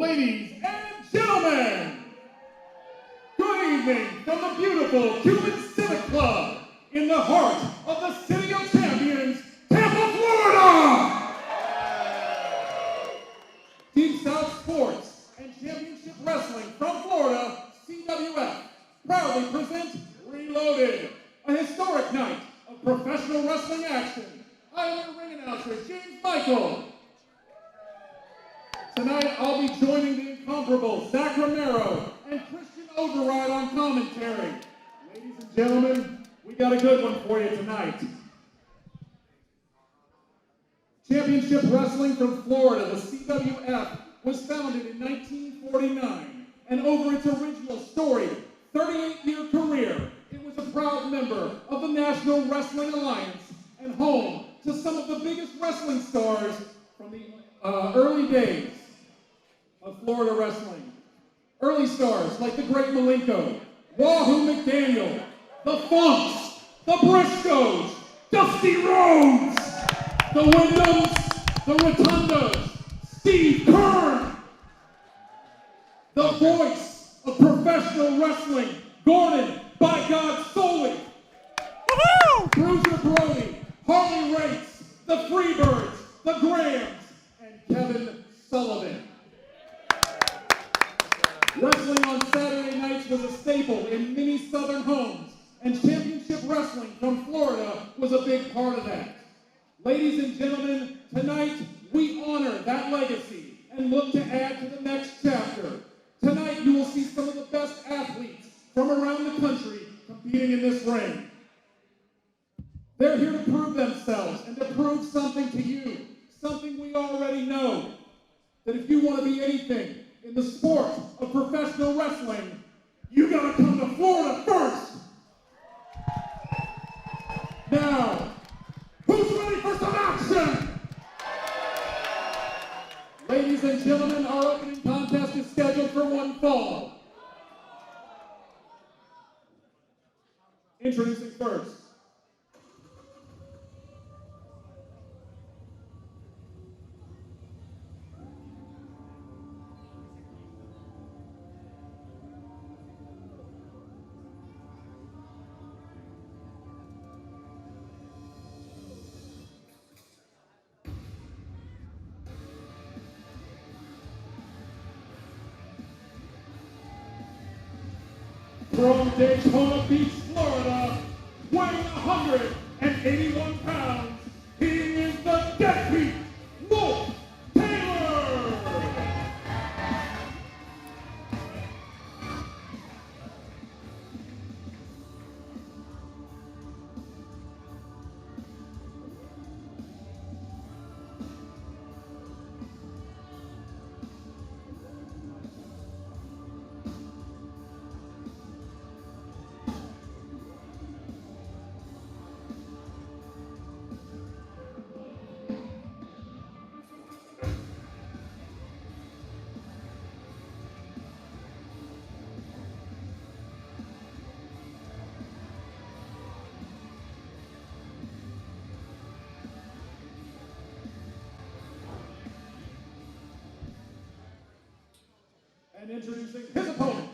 Ladies and gentlemen, good evening from the beautiful Cuban Civic Club in the heart of the City of Champions, Tampa, Florida! Deep South Sports and Championship Wrestling from Florida, CWF, proudly present Reloaded, a historic night of professional wrestling action. I am your ring announcer, James Michael. Tonight, I'll be joining the incomparable Zac Romero and Christian Override on commentary. Ladies and gentlemen, we got a good one for you tonight. Championship Wrestling from Florida, the CWF, was founded in 1949, and over its original storied 38-year career, it was a proud member of the National Wrestling Alliance and home to some of the biggest wrestling stars from the early days of Florida wrestling. Early stars like the Great Malenko, Wahoo McDaniel, the Funks, the Briscoes, Dusty Rhodes, the Wyndhams, the Rotundas, Steve Kern, the voice of professional wrestling, Gordon, by God, Soley, Bruiser Brody, Harley Race, the Freebirds, the Grahams, and Kevin Sullivan. Wrestling on Saturday nights was a staple in many Southern homes, and Championship Wrestling from Florida was a big part of that. Ladies and gentlemen, tonight we honor that legacy and look to add to the next chapter. Tonight you will see some of the best athletes from around the country competing in this ring. They're here to prove themselves and to prove something to you, something we already know, that if you want to be anything in the sport of professional wrestling, you gotta come to Florida first. Now, who's ready for some action? Ladies and gentlemen, our opening contest is scheduled for one fall. Introducing first, from Daytona Beach, Florida, weighing 181 pounds, he is the Deadbeat Wolfe Taylor! And introducing his opponent,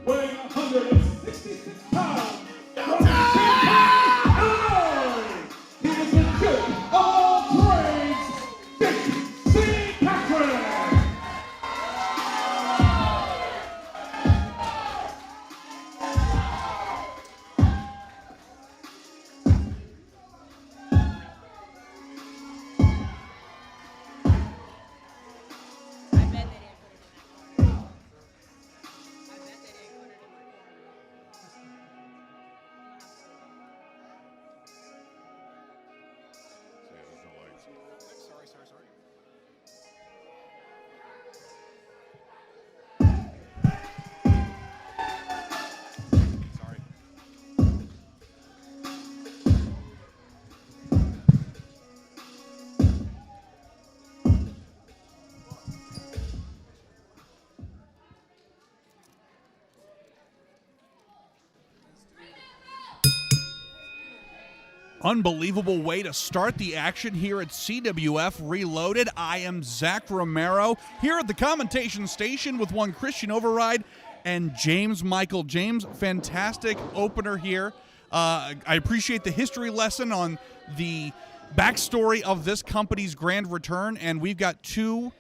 weighing 166 pounds, from Champaign, Illinois, he is the Duke of all trades, Dick Patrick. Unbelievable way to start the action here at CWF Reloaded. I am Zac Romero here at the commentation station with one Christian Override and James Michael. James, fantastic opener here. I appreciate the history lesson on the backstory of this company's grand return, and we've got two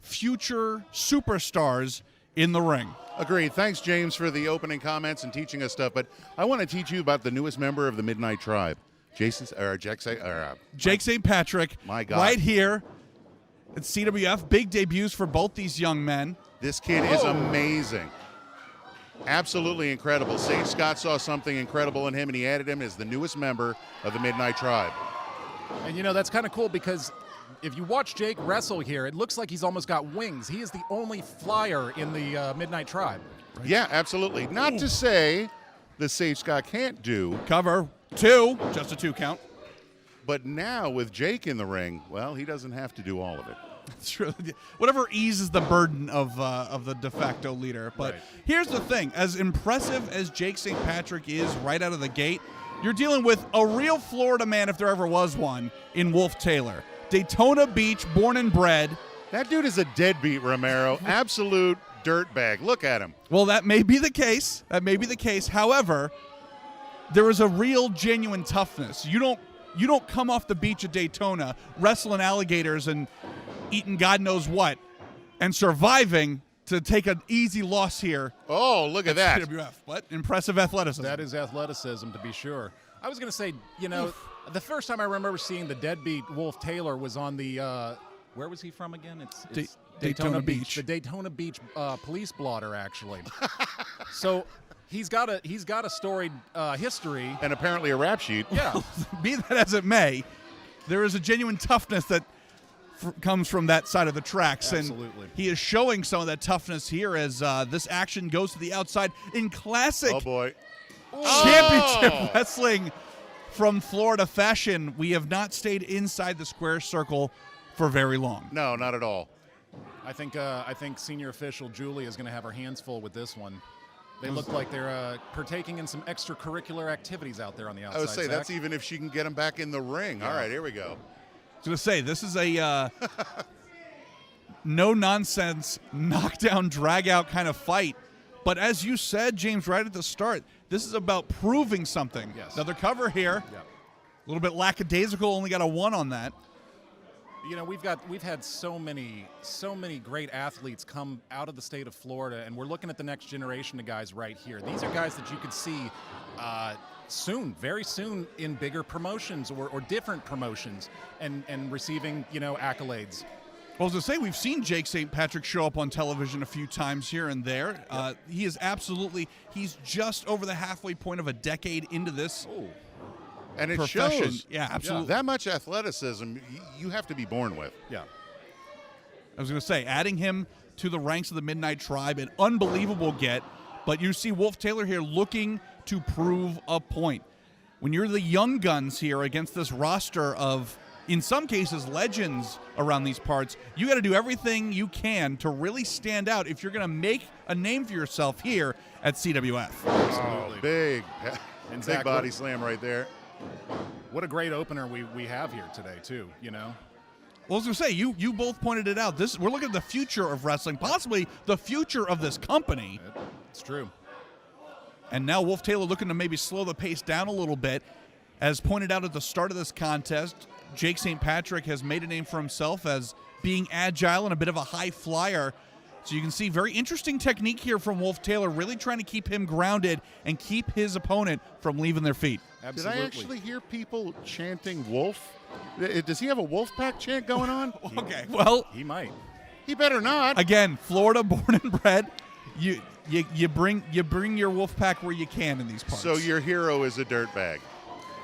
future superstars in the ring. Agreed. Thanks, James, for the opening comments and teaching us stuff, but I want to teach you about the newest member of the Midnight Tribe. Jake St. Patrick, my God, right here at CWF. Big debuts for both these young men. This kid is amazing. Absolutely incredible. Sage Scott saw something incredible in him, and he added him as the newest member of the Midnight Tribe. And, you know, that's kind of cool because if you watch Jake wrestle here, it looks like he's almost got wings. He is the only flyer in the Midnight Tribe. Right? Yeah, absolutely. Not to say that Sage Scott can't do. Cover. Two, just a 2 count. But now with Jake in the ring, well, he doesn't have to do all of it. It's true. Whatever eases the burden of the de facto leader. But here's the thing. As impressive as Jake St. Patrick is right out of the gate, you're dealing with a real Florida man, if there ever was one, in Wolfe Taylor. Daytona Beach, born and bred. That dude is a deadbeat, Romero. Absolute dirtbag. Look at him. Well, that may be the case. That may be the case. However, there is a real, genuine toughness. You don't come off the beach at Daytona wrestling alligators and eating God knows what and surviving to take an easy loss here. Oh, look at that. CWF. What? Impressive athleticism. That is athleticism, to be sure. I was going to say, you know, the first time I remember seeing the Deadbeat Wolfe Taylor was on the, where was he from again? It's Daytona Beach. The Daytona Beach police blotter, actually. So he's got a storied history. And apparently a rap sheet. Yeah. Be that as it may, there is a genuine toughness that comes from that side of the tracks. Absolutely. And he is showing some of that toughness here as this action goes to the outside in classic championship wrestling from Florida fashion. We have not stayed inside the square circle for very long. No, not at all. I think senior official Julie is going to have her hands full with this one. They look like they're partaking in some extracurricular activities out there on the outside. I would say Zach. that's even if she can get him back in the ring. Yeah. All right, here we go. I was going to say, this is a no-nonsense, knockdown, drag-out kind of fight. But as you said, James, right at the start, this is about proving something. Yes. Another cover here. Yeah. A little bit lackadaisical, only got a 1 on that. You know, we've had so many great athletes come out of the state of Florida, and we're looking at the next generation of guys right here. These are guys that you could see soon, very soon, in bigger promotions or different promotions, and receiving, you know, accolades. Well, I was going to say, we've seen Jake St. Patrick show up on television a few times here and there. He is he's just over the halfway point of a decade into this. And it profession. shows. Yeah, absolutely. That much athleticism you have to be born with. Yeah. I was going to say, adding him to the ranks of the Midnight Tribe, an unbelievable get. But you see Wolfe Taylor here looking to prove a point. When you're the young guns here against this roster of, in some cases, legends around these parts, you got to do everything you can to really stand out if you're going to make a name for yourself here at CWF. Absolutely. Big Zach, body slam right there. What a great opener we have here today, too, you know? Well, I was going to say, you both pointed it out. We're looking at the future of wrestling, possibly the future of this company. It's true. And now Wolfe Taylor looking to maybe slow the pace down a little bit. As pointed out at the start of this contest, Jake St. Patrick has made a name for himself as being agile and a bit of a high flyer. So you can see very interesting technique here from Wolfe Taylor, really trying to keep him grounded and keep his opponent from leaving their feet. Absolutely. Did I actually hear people chanting Wolf? Does he have a Wolf Pack chant going on? Okay, well, He might. He better not. Again, Florida born and bred. You bring your Wolf Pack where you can in these parts. So your hero is a dirtbag.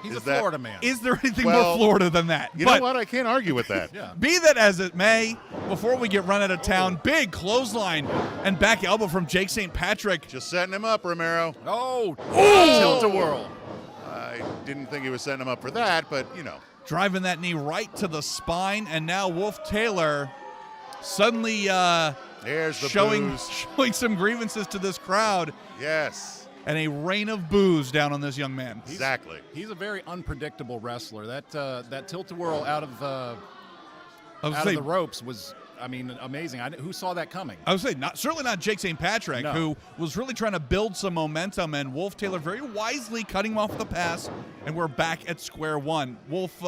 He's a Florida man. Is there anything more Florida than that? You know what? I can't argue with that. Yeah. Be that as it may, before we get run out of town, big clothesline and back elbow from Jake St. Patrick. Just setting him up, Romero. Oh, tilt-a-whirl. I didn't think he was setting him up for that, but, you know. Driving that knee right to the spine, and now Wolfe Taylor suddenly There's the showing booze. some grievances to this crowd. Yes. and a rain of boos down on this young man. Exactly. He's a very unpredictable wrestler. That tilt-a-whirl out of the ropes was, I mean, amazing. Who saw that coming? I would say certainly not Jake St. Patrick, No. who was really trying to build some momentum, and Wolfe Taylor very wisely cutting him off the pass, and we're back at square one. Wolfe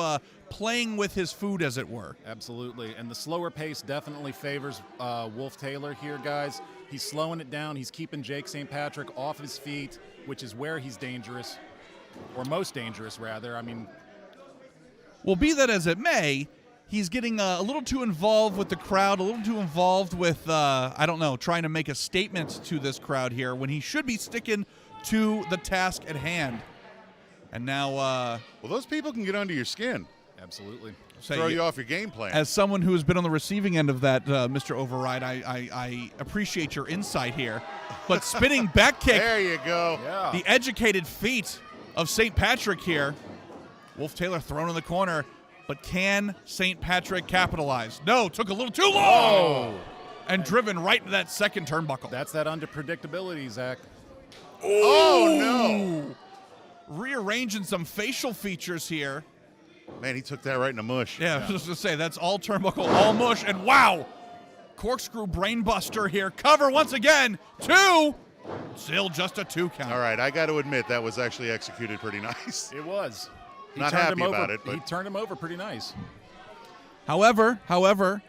playing with his food, as it were. Absolutely, and the slower pace definitely favors Wolfe Taylor here, guys. He's slowing it down. He's keeping Jake St. Patrick off his feet, which is where he's dangerous, or most dangerous, rather. I mean, well, be that as it may, he's getting a little too involved with the crowd, a little too involved with, I don't know, trying to make a statement to this crowd here when he should be sticking to the task at hand. And now, well, those people can get under your skin. absolutely. Throw you off your game plan. As someone who has been on the receiving end of that, Mr. Override, I appreciate your insight here. But spinning back kick, There you go. Yeah. the educated feet of St. Patrick here. Wolfe Taylor thrown in the corner, but can St. Patrick capitalize? No, took a little too long. And driven right into that second turnbuckle. That's that unpredictability, Zach. Oh, no. Rearranging some facial features here. Man, he took that right in the mush. Yeah, I was just going to say, that's all turnbuckle, all mush, and wow! Corkscrew brainbuster here. Cover once again. 2. Still just a 2 count. All right, I got to admit, that was actually executed pretty nice. It was. He Not turned happy him over. about it, but- He turned him over pretty nice. However,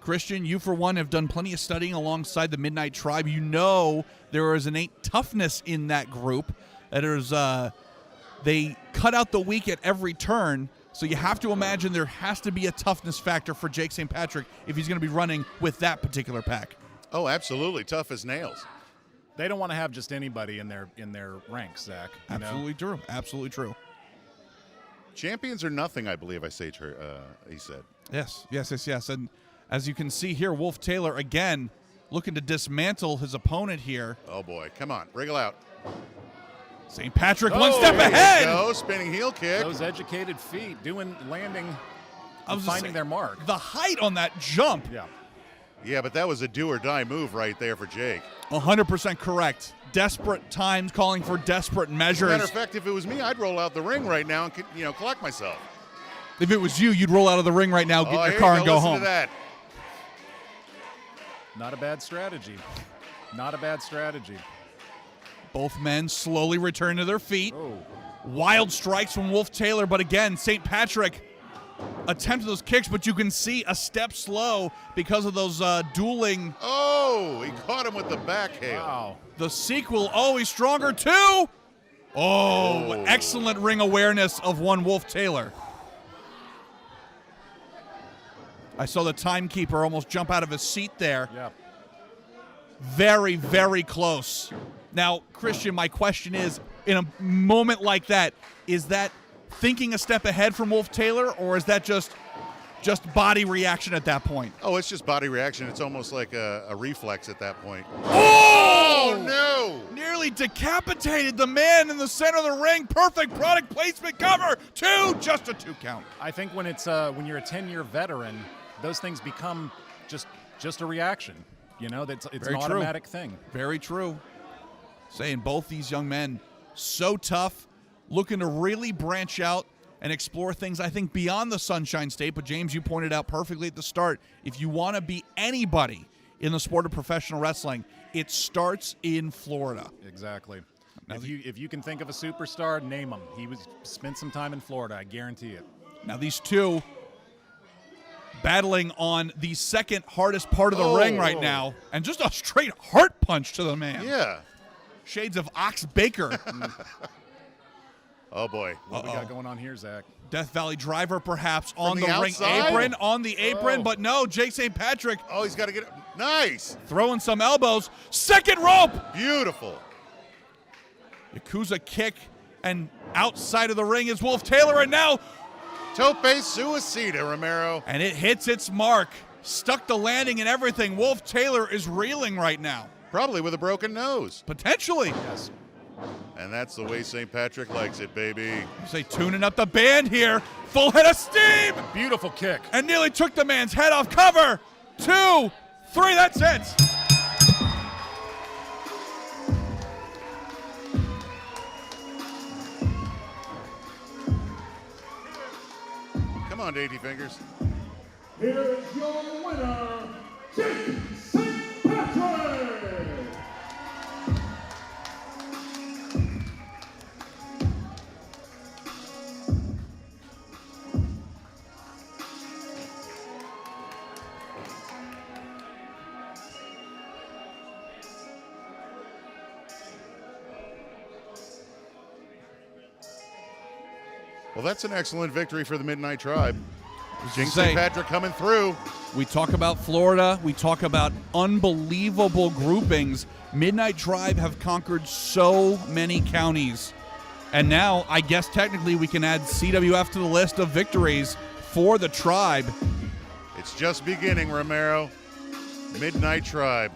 Christian, you for one have done plenty of studying alongside the Midnight Tribe. You know there is innate toughness in that group. They cut out the weak at every turn, so you have to imagine there has to be a toughness factor for Jake St. Patrick if he's going to be running with that particular pack. Oh, absolutely. Tough as nails. They don't want to have just anybody in their ranks, Zach. you know? Absolutely true. Absolutely true. Champions are nothing, I believe he said. Yes. And as you can see here, Wolfe Taylor again looking to dismantle his opponent here. Oh, boy. Come on. Wriggle out. St. Patrick one step There you ahead. go. Spinning heel kick. Those educated feet landing, I was and just finding saying, their mark. The height on that jump. Yeah. Yeah, but that was a do-or-die move right there for Jake. 100% correct. Desperate times calling for desperate measures. Matter of fact, if it was me, I'd roll out the ring right now and collect myself. If it was you, you'd roll out of the ring right now, get in Here your you car and go Listen home. to that. Not a bad strategy. Not a bad strategy. Both men slowly return to their feet. Oh. Wild strikes from Wolfe Taylor, but again, St. Patrick attempted those kicks, but you can see a step slow because of those dueling. Oh, he caught him with the backhand. Wow. The sequel always stronger too. Oh, excellent ring awareness of one Wolfe Taylor. I saw the timekeeper almost jump out of his seat there. Yeah. Very, very close. Now, Christian, my question is, in a moment like that, is that thinking a step ahead from Wolfe Taylor, or is that just body reaction at that point? Oh, it's just body reaction. It's almost like a reflex at that point. Oh, no! Nearly decapitated the man in the center of the ring. Perfect product placement cover. 2, just a 2 count. I think when it's when you're a 10-year veteran, those things become just a reaction. You know, it's Very an true. automatic thing. Very true. Saying both these young men so tough, looking to really branch out and explore things, I think, beyond the Sunshine State. But, James, you pointed out perfectly at the start, if you want to be anybody in the sport of professional wrestling, it starts in Florida. Exactly. Now If you can think of a superstar, name him. Spent some time in Florida. I guarantee it. Now, these two battling on the second hardest part of the ring right now, and just a straight heart punch to the man. Yeah. Shades of Ox Baker. Oh, boy. What we got going on here, Zach? Death Valley Driver perhaps on the the ring outside? apron, on the apron, Oh. but no, Jake St. Patrick Oh, he's got to get it. Nice. throwing some elbows. Second rope. Beautiful. Yakuza kick, and outside of the ring is Wolfe Taylor, and now, Tope suicida, Romero. and it hits its mark. Stuck the landing and everything. Wolfe Taylor is reeling right now. Probably with a broken nose. Potentially. Yes. And that's the way St. Patrick likes it, baby. Say tuning up the band here. Full head of steam. Beautiful kick. And nearly took the man's head off. Cover. 2, 3, that's it. on, Dainty Fingers. Here is your winner, Jake St. Patrick. Well, that's an excellent victory for the Midnight Tribe. Jake Say- St. Patrick coming through. We talk about Florida. We talk about unbelievable groupings. Midnight Tribe have conquered so many counties. And now, I guess technically we can add CWF to the list of victories for the Tribe. It's just beginning, Romero. Midnight Tribe.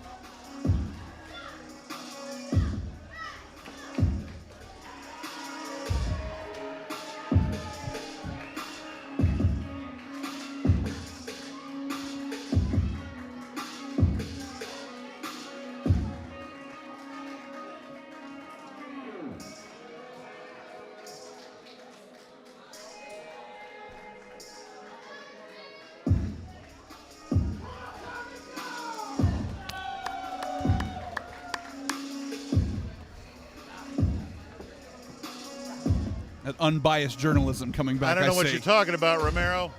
That unbiased journalism coming back. I don't know what see. you're talking about, Romero.